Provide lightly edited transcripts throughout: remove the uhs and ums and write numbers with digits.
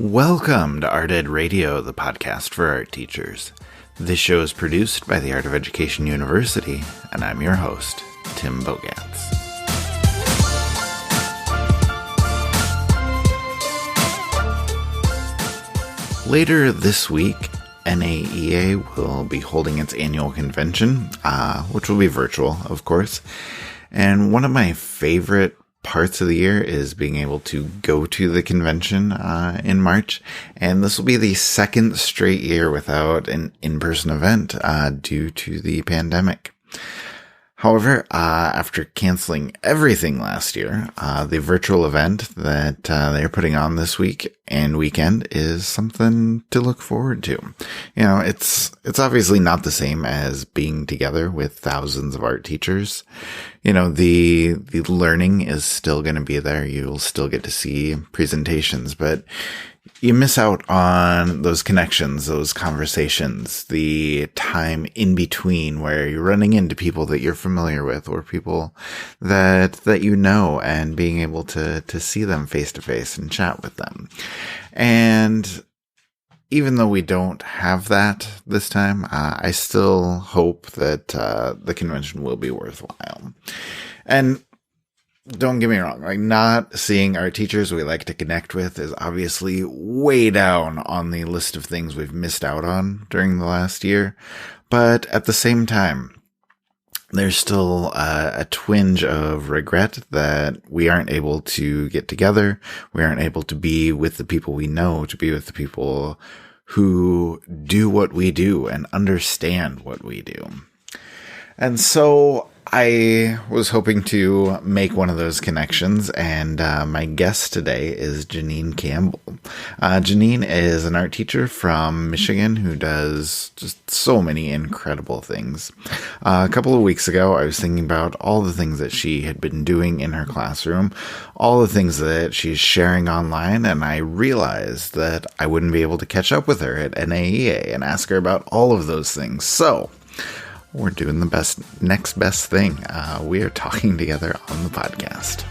Welcome to Art Ed Radio, the podcast for art teachers. This show is produced by the Art of Education University, and I'm your host, Tim Bogatz. Later this week, NAEA will be holding its annual convention, which will be virtual, of course. And one of my favorite parts of the year is being able to go to the convention in March. And this will be the second straight year without an in-person event due to the pandemic. However, after canceling everything last year, the virtual event that they're putting on this week and weekend is something to look forward to. You know, it's obviously not the same as being together with thousands of art teachers. You know, the learning is still going to be there. You'll still get to see presentations, but you miss out on those connections, those conversations, the time in between where you're running into people that you're familiar with or people that you know, and being able to see them face to face and chat with them. And even though we don't have that this time, I still hope that the convention will be worthwhile. And don't get me wrong, like, not seeing our teachers we like to connect with is obviously way down on the list of things we've missed out on during the last year. But at the same time, there's still a twinge of regret that we aren't able to get together. We aren't able to be with the people we know, to be with the people who do what we do and understand what we do. And so I was hoping to make one of those connections, and my guest today is Janine Campbell. Janine is an art teacher from Michigan who does just so many incredible things. A couple of weeks ago, I was thinking about all the things that she had been doing in her classroom, all the things that she's sharing online, and I realized that I wouldn't be able to catch up with her at NAEA and ask her about all of those things. So we're doing the next best thing. We are talking together on the podcast.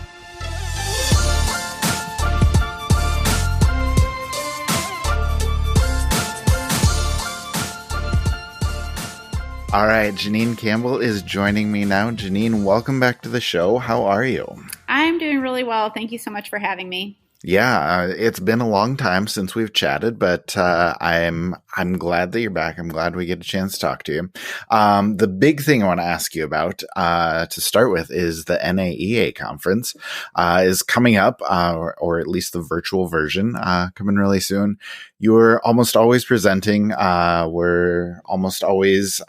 All right, Janine Campbell is joining me now. Janine, welcome back to the show. How are you? I'm doing really well. Thank you so much for having me. Yeah, it's been a long time since we've chatted, but I'm glad that you're back. I'm glad we get a chance to talk to you. The big thing I want to ask you about to start with is the NAEA conference is coming up, or at least the virtual version coming really soon. You're almost always presenting. We're almost always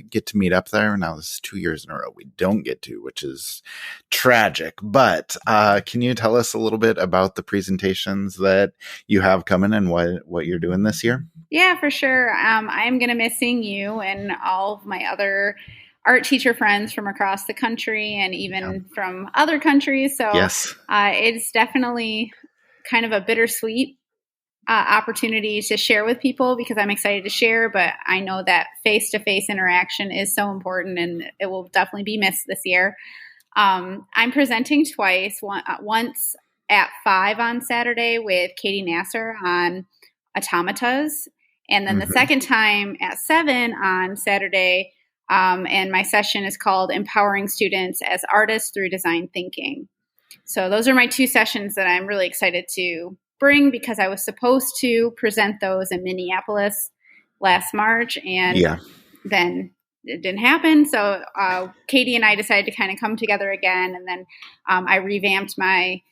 get to meet up there. Now, this is 2 years in a row we don't get to, which is tragic. But can you tell us a little bit about the presentations that you have coming and what you're doing this year? Yeah, for sure. I'm going to miss seeing you and all of my other art teacher friends from across the country and even from other countries. So yes. It's definitely kind of a bittersweet opportunity to share with people because I'm excited to share, but I know that face-to-face interaction is so important and it will definitely be missed this year. I'm presenting twice, once at 5 on Saturday with Katie Nasser on Automatas, and then the second time at 7 on Saturday, and my session is called Empowering Students as Artists Through Design Thinking. So those are my two sessions that I'm really excited to bring because I was supposed to present those in Minneapolis last March, and then it didn't happen. So Katie and I decided to kind of come together again, and then I revamped my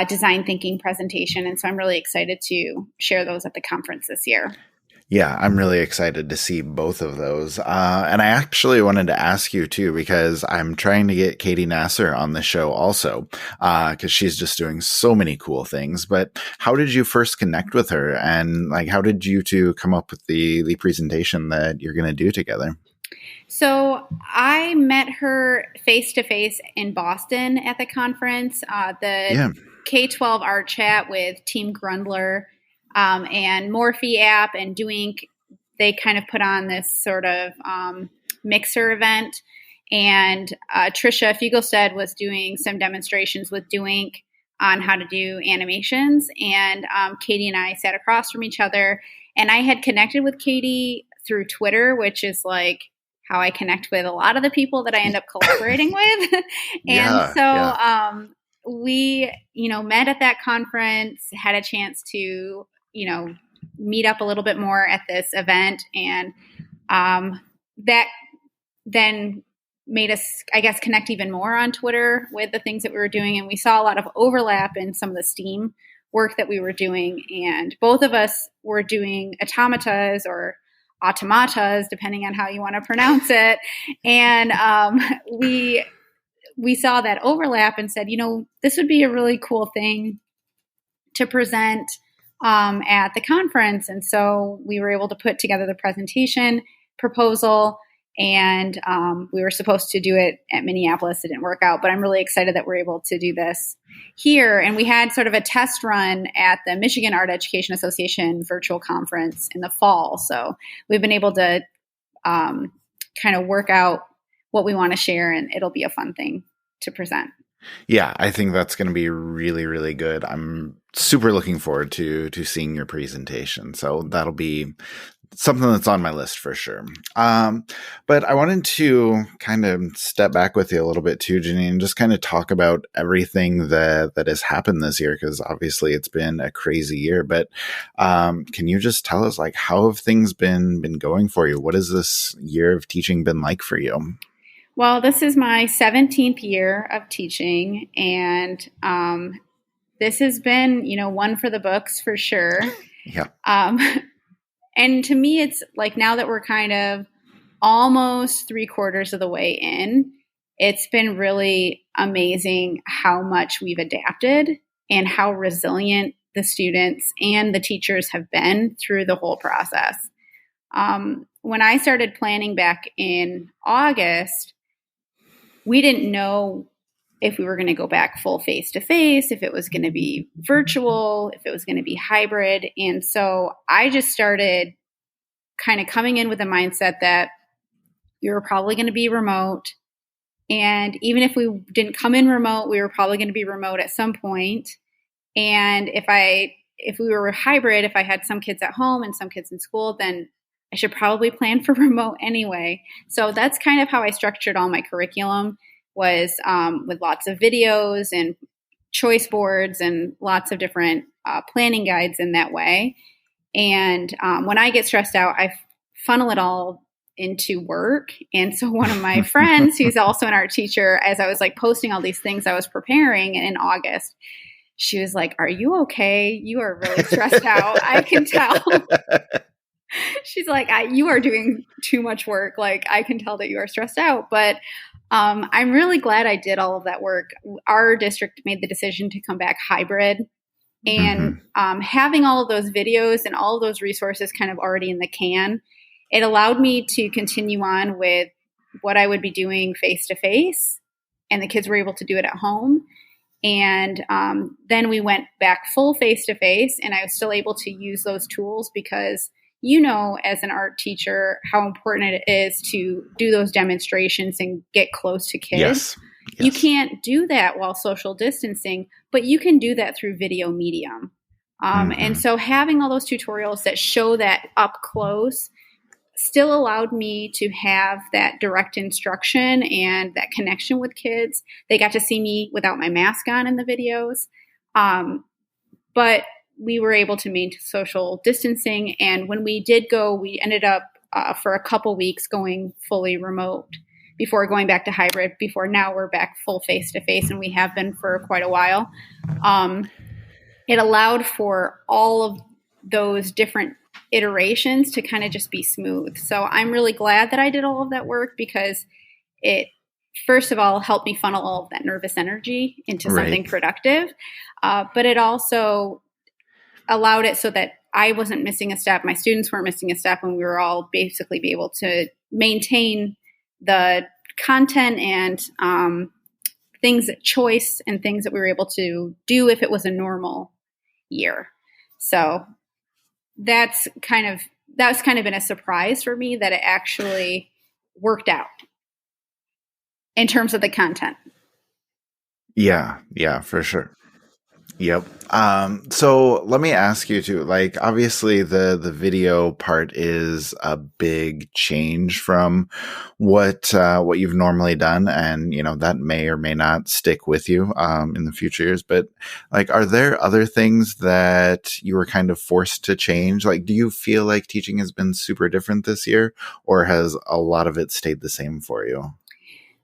design thinking presentation. And so I'm really excited to share those at the conference this year. Yeah, I'm really excited to see both of those. And I actually wanted to ask you too, because I'm trying to get Katie Nasser on the show also, because she's just doing so many cool things. But how did you first connect with her? And like, how did you two come up with the presentation that you're going to do together? So I met her face-to-face in Boston at the conference, K-12 art chat with Team Grundler and Morphe app and Doink. They kind of put on this sort of mixer event. And Trisha Fiegelstead was doing some demonstrations with Doink on how to do animations. And Katie and I sat across from each other, and I had connected with Katie through Twitter, which is like how I connect with a lot of the people that I end up collaborating with. And Yeah, so yeah. we, met at that conference, had a chance to, meet up a little bit more at this event. And that then made us, I guess, connect even more on Twitter with the things that we were doing. And we saw a lot of overlap in some of the STEAM work that we were doing. And both of us were doing automatas or automatas, depending on how you want to pronounce it. And we saw that overlap and said, this would be a really cool thing to present at the conference. And so we were able to put together the presentation proposal, and we were supposed to do it at Minneapolis. It didn't work out, but I'm really excited that we're able to do this here. And we had sort of a test run at the Michigan Art Education Association virtual conference in the fall. So we've been able to kind of work out what we want to share, and it'll be a fun thing to present. Yeah, I think that's going to be really, really good. I'm super looking forward to seeing your presentation. So that'll be something that's on my list for sure. But I wanted to kind of step back with you a little bit too, Janine, and just kind of talk about everything that has happened this year, because obviously it's been a crazy year. But can you just tell us, like, how have things been going for you? What has this year of teaching been like for you? Well, this is my 17th year of teaching, and this has been, one for the books for sure. Yeah. And to me, it's like, now that we're kind of almost 3/4 of the way in, it's been really amazing how much we've adapted and how resilient the students and the teachers have been through the whole process. When I started planning back in August, we didn't know if we were going to go back full face-to-face, if it was going to be virtual, if it was going to be hybrid. And so I just started kind of coming in with the mindset that we were probably going to be remote. And even if we didn't come in remote, we were probably going to be remote at some point. And if we were hybrid, if I had some kids at home and some kids in school, then I should probably plan for remote anyway. So that's kind of how I structured all my curriculum, was with lots of videos and choice boards and lots of different planning guides in that way. And when I get stressed out, I funnel it all into work. And so one of my friends, who's also an art teacher, as I was like posting all these things I was preparing in August, she was like, "Are you okay? You are really stressed out. I can tell." She's like, "You are doing too much work. Like, I can tell that you are stressed out." But I'm really glad I did all of that work. Our district made the decision to come back hybrid. And having all of those videos and all of those resources kind of already in the can, it allowed me to continue on with what I would be doing face-to-face, and the kids were able to do it at home. And then we went back full face-to-face, and I was still able to use those tools because, as an art teacher, how important it is to do those demonstrations and get close to kids. Yes. You can't do that while social distancing, but you can do that through video medium. And so having all those tutorials that show that up close still allowed me to have that direct instruction and that connection with kids. They got to see me without my mask on in the videos. But we were able to maintain social distancing. And when we did go, we ended up for a couple weeks going fully remote before going back to hybrid, before now we're back full face-to-face, and we have been for quite a while. It allowed for all of those different iterations to kind of just be smooth. So I'm really glad that I did all of that work, because it, first of all, helped me funnel all of that nervous energy into something productive. But it also allowed it so that I wasn't missing a step, my students weren't missing a step, and we were all basically be able to maintain the content and things, choice, and things that we were able to do if it was a normal year. So that's kind of been a surprise for me that it actually worked out in terms of the content. Yeah, for sure. Yep. So let me ask you too, like, obviously the video part is a big change from what you've normally done. And, that may or may not stick with you, in the future years. But like, are there other things that you were kind of forced to change? Like, do you feel like teaching has been super different this year, or has a lot of it stayed the same for you?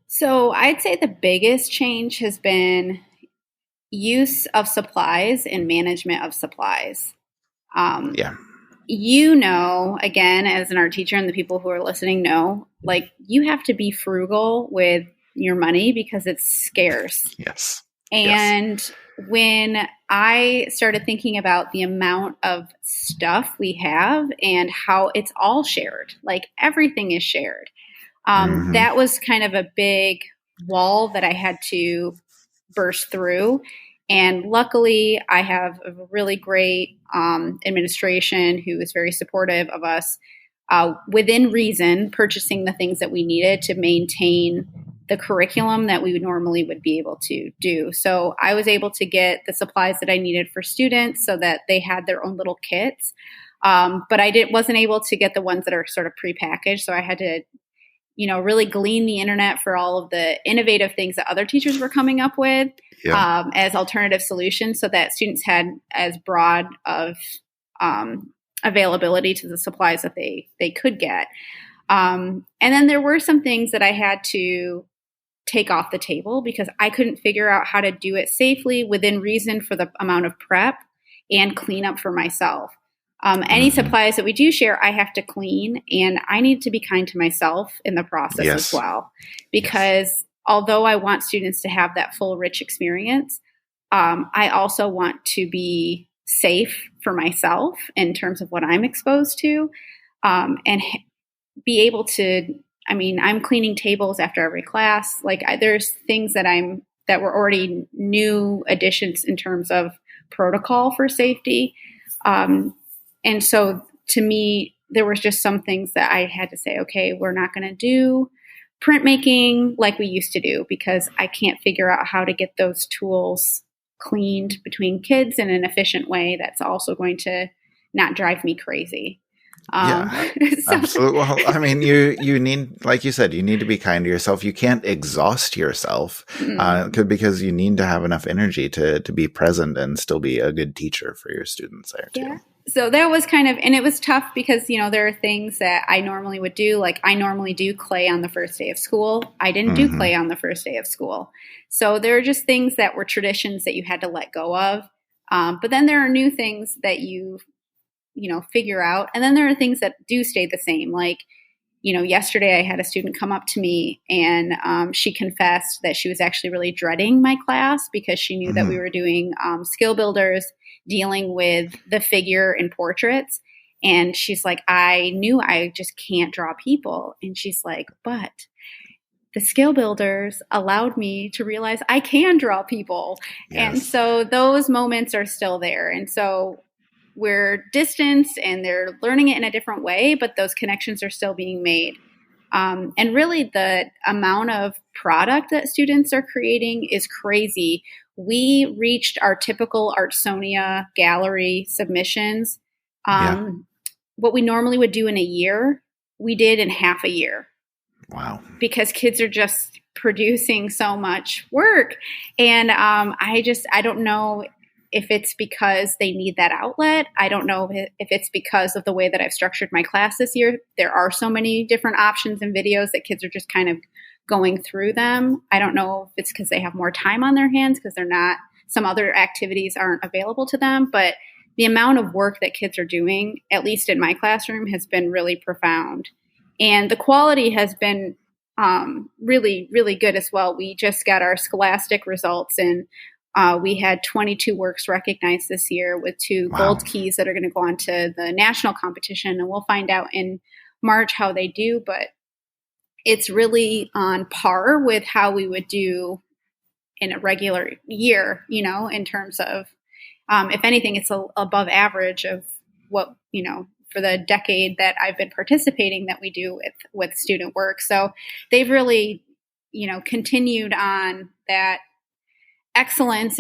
So I'd say the biggest change has been use of supplies and management of supplies. Um, Yeah. Again, as an art teacher and the people who are listening know, like you have to be frugal with your money because it's scarce. Yes. Yes. And when I started thinking about the amount of stuff we have and how it's all shared, like everything is shared, Hmm. that was kind of a big wall that I had to burst through. And luckily, I have a really great administration who is very supportive of us, within reason, purchasing the things that we needed to maintain the curriculum that we normally would be able to do. So I was able to get the supplies that I needed for students so that they had their own little kits. But wasn't able to get the ones that are sort of prepackaged. So I had to really glean the internet for all of the innovative things that other teachers were coming up with, Yep. as alternative solutions so that students had as broad of availability to the supplies that they could get. And then there were some things that I had to take off the table because I couldn't figure out how to do it safely within reason for the amount of prep and cleanup for myself. Any Hmm. supplies that we do share, I have to clean, and I need to be kind to myself in the process as Yes. well. Yes. Because although I want students to have that full, rich experience, I also want to be safe for myself in terms of what I'm exposed to, and be able to. I mean, I'm cleaning tables after every class. Like, there's things that were already new additions in terms of protocol for safety. Um, and so to me, there was just some things that I had to say, okay, we're not going to do printmaking like we used to do because I can't figure out how to get those tools cleaned between kids in an efficient way that's also going to not drive me crazy. Um, Yeah, so absolutely. Well, I mean, you need, like you said, you need to be kind to yourself. You can't exhaust yourself, because you need to have enough energy to be present and still be a good teacher for your students there yeah. too. So that was kind of, and it was tough because, there are things that I normally would do. Like I normally do clay on the first day of school. I didn't do Hmm. clay on the first day of school. So there are just things that were traditions that you had to let go of. But then there are new things that figure out. And then there are things that do stay the same. Like, yesterday I had a student come up to me and she confessed that she was actually really dreading my class because she knew that we Hmm. were doing skill builders dealing with the figure in portraits. And she's like, I knew I just can't draw people. And she's like, but the skill builders allowed me to realize I can draw people. And Yes. so those moments are still there. And so we're distanced and they're learning it in a different way, but those connections are still being made. And really, the amount of product that students are creating is crazy. We reached our typical Artsonia gallery submissions. Yeah. What we normally would do in a year, we did in half a year Wow. because kids are just producing so much work. And I don't know if it's because they need that outlet. I don't know if it's because of the way that I've structured my class this year. There are so many different options and videos that kids are just kind of going through them. I don't know if it's because they have more time on their hands because some other activities aren't available to them. But the amount of work that kids are doing, at least in my classroom, has been really profound. And the quality has been really, really good as well. We just got our scholastic results, and we had 22 works recognized this year with 2 Wow. gold keys that are going to go on to the national competition. And we'll find out in March how they do, but it's really on par with how we would do in a regular year, in terms of, if anything, it's above average of what, for the decade that I've been participating that we do with student work. So they've really, continued on that excellence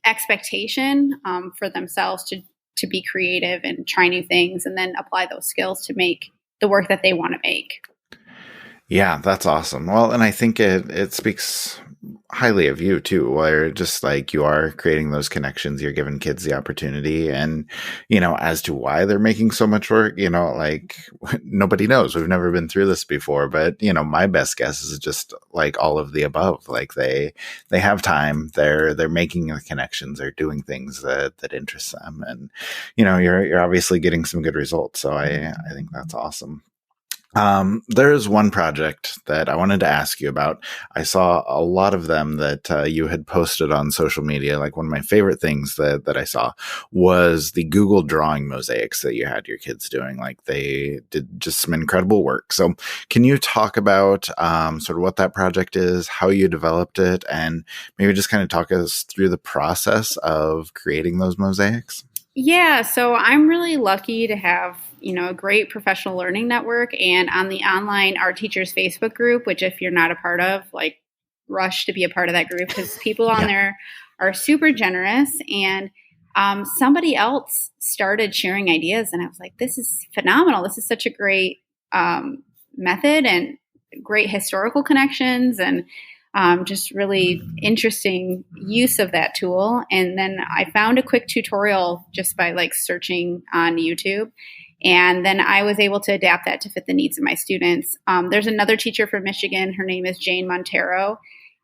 expectation for themselves to be creative and try new things and then apply those skills to make the work that they want to make. Yeah, that's awesome. Well, and I think it speaks highly of you too, where just like you are creating those connections, you're giving kids the opportunity, and as to why they're making so much work, like nobody knows. We've never been through this before, but my best guess is just like all of the above. Like they have time, they're making the connections, they're doing things that interest them, and you're obviously getting some good results. So I think that's awesome. There's one project that I wanted to ask you about. I saw a lot of them that you had posted on social media. Like one of my favorite things that I saw was the Google drawing mosaics that you had your kids doing. Like they did just some incredible work. So can you talk about sort of what that project is, how you developed it, and maybe just kind of talk us through the process of creating those mosaics? Yeah, so I'm really lucky to have, a great professional learning network, and on the online Art Teachers Facebook group, which if you're not a part of, like, rush to be a part of that group because people on there are super generous. And somebody else started sharing ideas, and I was like, this is phenomenal. This is such a great method and great historical connections and just really interesting use of that tool. And then I found a quick tutorial just by like searching on YouTube. And then I was able to adapt that to fit the needs of my students. There's another teacher from Michigan. Her name is Jane Montero.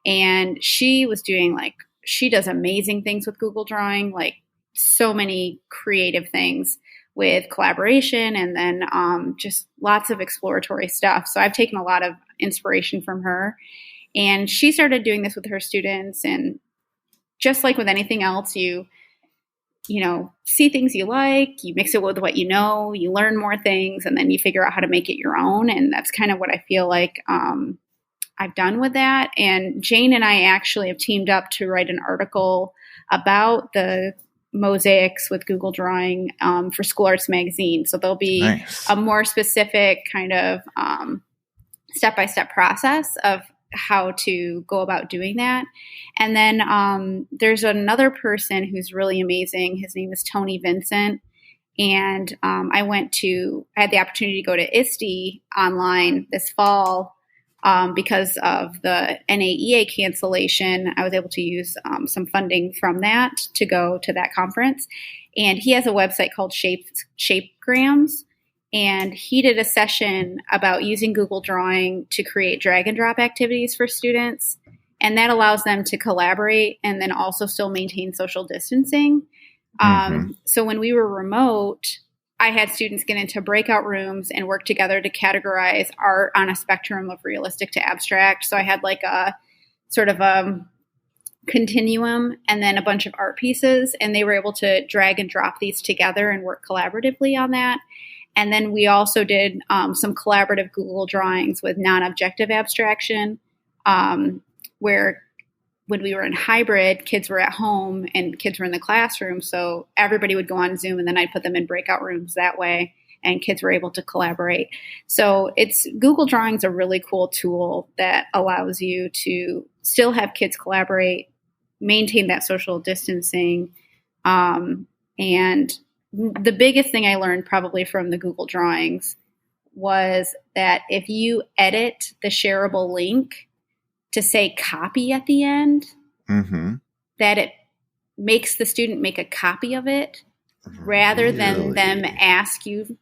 And she was doing she does amazing things with Google Drawing, like so many creative things with collaboration and then just lots of exploratory stuff. So I've taken a lot of inspiration from her. And she started doing this with her students. And just like with anything else, you see things you like, you mix it with what you know, you learn more things, and then you figure out how to make it your own. And that's kind of what I feel like I've done with that. And Jane and I actually have teamed up to write an article about the mosaics with Google Drawing for School Arts Magazine. So there'll be a more specific kind of step-by-step process of how to go about doing that. And then there's another person who's really amazing. His name is Tony Vincent. And I had the opportunity to go to ISTE online this fall because of the NAEA cancellation. I was able to use some funding from that to go to that conference. And he has a website called Shapegrams. And he did a session about using Google Drawing to create drag and drop activities for students. And that allows them to collaborate and then also still maintain social distancing. So when we were remote, I had students get into breakout rooms and work together to categorize art on a spectrum of realistic to abstract. So I had like a sort of a continuum and then a bunch of art pieces. And they were able to drag and drop these together and work collaboratively on that. And then we also did some collaborative Google drawings with non-objective abstraction, where when we were in hybrid, kids were at home and kids were in the classroom. So everybody would go on Zoom, and then I'd put them in breakout rooms that way, and kids were able to collaborate. So Google Drawing's a really cool tool that allows you to still have kids collaborate, maintain that social distancing, and the biggest thing I learned probably from the Google Drawings was that if you edit the shareable link to say copy at the end, that it makes the student make a copy of it rather than them ask you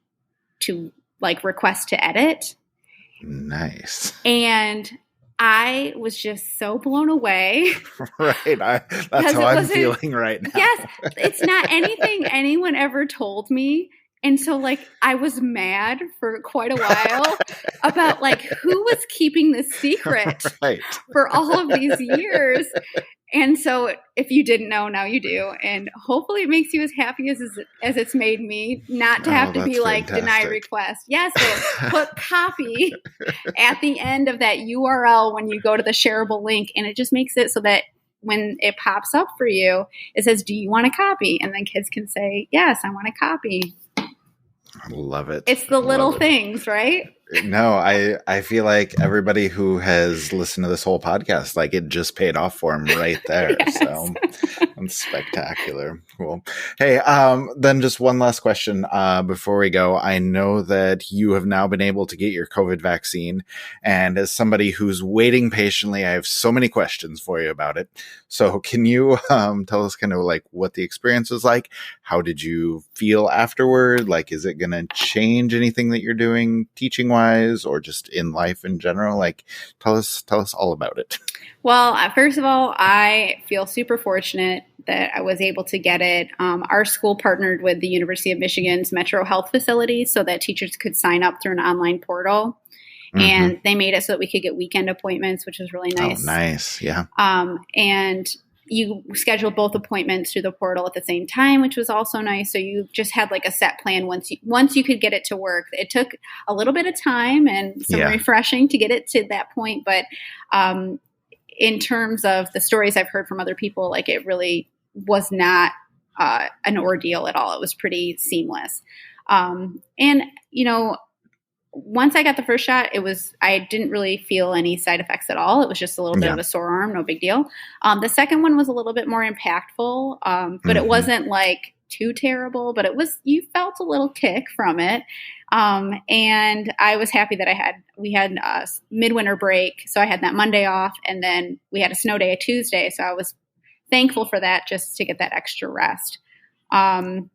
to request to edit. Nice. And I was just so blown away. Right. That's how I'm feeling right now. Yes. It's not anything anyone ever told me. And so I was mad for quite a while about who was keeping this secret for all of these years. And so if you didn't know, now you do. And hopefully it makes you as happy as it's made me, not to have to be fantastic. Deny request. Yes, so put copy at the end of that URL when you go to the shareable link. And it just makes it so that when it pops up for you, it says, do you want a copy? And then kids can say, yes, I want a copy. I love it. It's the little things, right? No, I feel like everybody who has listened to this whole podcast, like it just paid off for them right there. Yes. So that's spectacular. Cool. Hey, then just one last question before we go. I know that you have now been able to get your COVID vaccine, and as somebody who's waiting patiently, I have so many questions for you about it. So can you tell us kind of like what the experience was like? How did you feel afterward? Like, is it going to change anything that you're doing teaching wise or just in life in general? Like, tell us all about it. Well, first of all, I feel super fortunate that I was able to get it. Our school partnered with the University of Michigan's Metro Health facilities so that teachers could sign up through an online portal. And they made it so that we could get weekend appointments, which was really nice. Oh, nice. Yeah. And you scheduled both appointments through the portal at the same time, which was also nice. So you just had like a set plan once you could get it to work. It took a little bit of time and some refreshing to get it to that point. But in terms of the stories I've heard from other people, like it really was not an ordeal at all. It was pretty seamless. And, you know, once I got the first shot, I didn't really feel any side effects at all. It was just a little bit of a sore arm, no big deal. The second one was a little bit more impactful, but it wasn't like too terrible, but you felt a little kick from it. And I was happy that we had a midwinter break. So I had that Monday off, and then we had a snow day, a Tuesday. So I was thankful for that, just to get that extra rest. In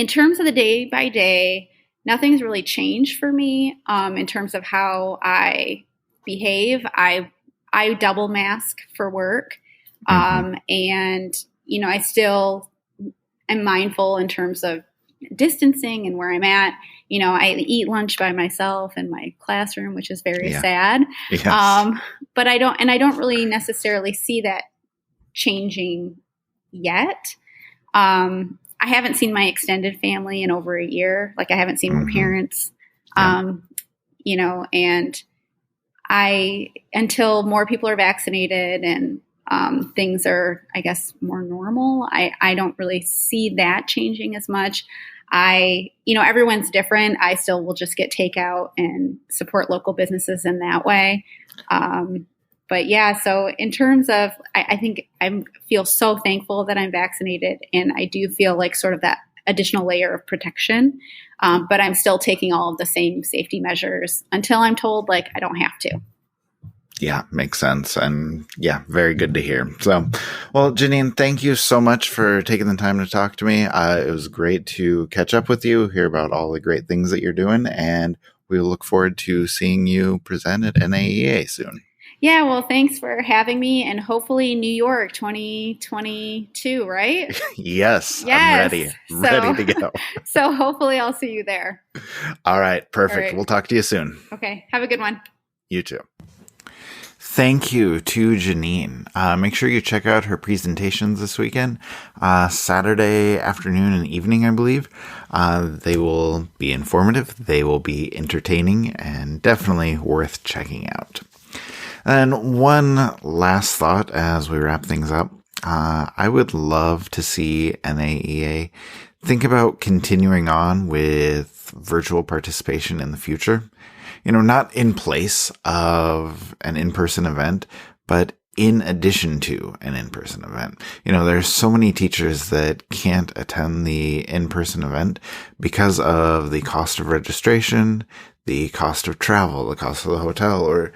terms of the day by day, nothing's really changed for me in terms of how I behave. I double mask for work. And, you know, I still am mindful in terms of distancing and where I'm at. You know, I eat lunch by myself in my classroom, which is very sad. Yes. But I don't really necessarily see that changing yet. I haven't seen my extended family in over a year. Like I haven't seen my parents, you know, and until more people are vaccinated and things are, I guess, more normal, I don't really see that changing as much. You know, everyone's different. I still will just get takeout and support local businesses in that way. But yeah, so in terms of, I think I feel so thankful that I'm vaccinated, and I do feel like sort of that additional layer of protection. But I'm still taking all of the same safety measures until I'm told like I don't have to. Yeah, makes sense. And yeah, very good to hear. So, well, Janine, thank you so much for taking the time to talk to me. It was great to catch up with you, hear about all the great things that you're doing, and we look forward to seeing you present at NAEA soon. Yeah, well, thanks for having me, and hopefully New York 2022, right? Yes, I'm ready. Ready to go. So hopefully I'll see you there. All right, perfect. All right. We'll talk to you soon. Okay, have a good one. You too. Thank you to Janine. Make sure you check out her presentations this weekend, Saturday afternoon and evening, I believe. They will be informative, they will be entertaining, and definitely worth checking out. And one last thought as we wrap things up. I would love to see NAEA think about continuing on with virtual participation in the future. You know, not in place of an in-person event, but in addition to an in-person event. You know, there's so many teachers that can't attend the in-person event because of the cost of registration, the cost of travel, the cost of the hotel, or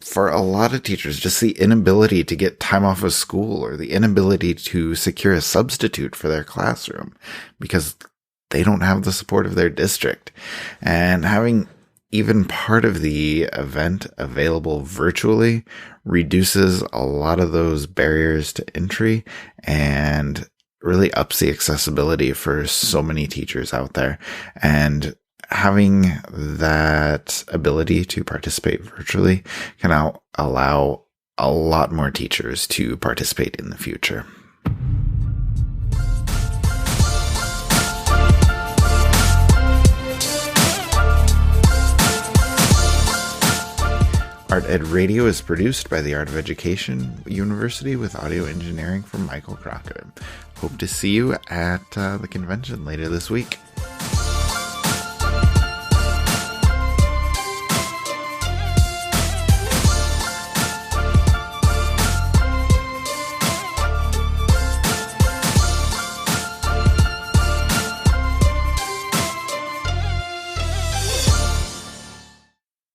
for a lot of teachers, just the inability to get time off of school or the inability to secure a substitute for their classroom because they don't have the support of their district. And having even part of the event available virtually reduces a lot of those barriers to entry and really ups the accessibility for so many teachers out there. And having that ability to participate virtually can now allow a lot more teachers to participate in the future. Art Ed Radio is produced by the Art of Education University with audio engineering from Michael Crocker. Hope to see you at the convention later this week.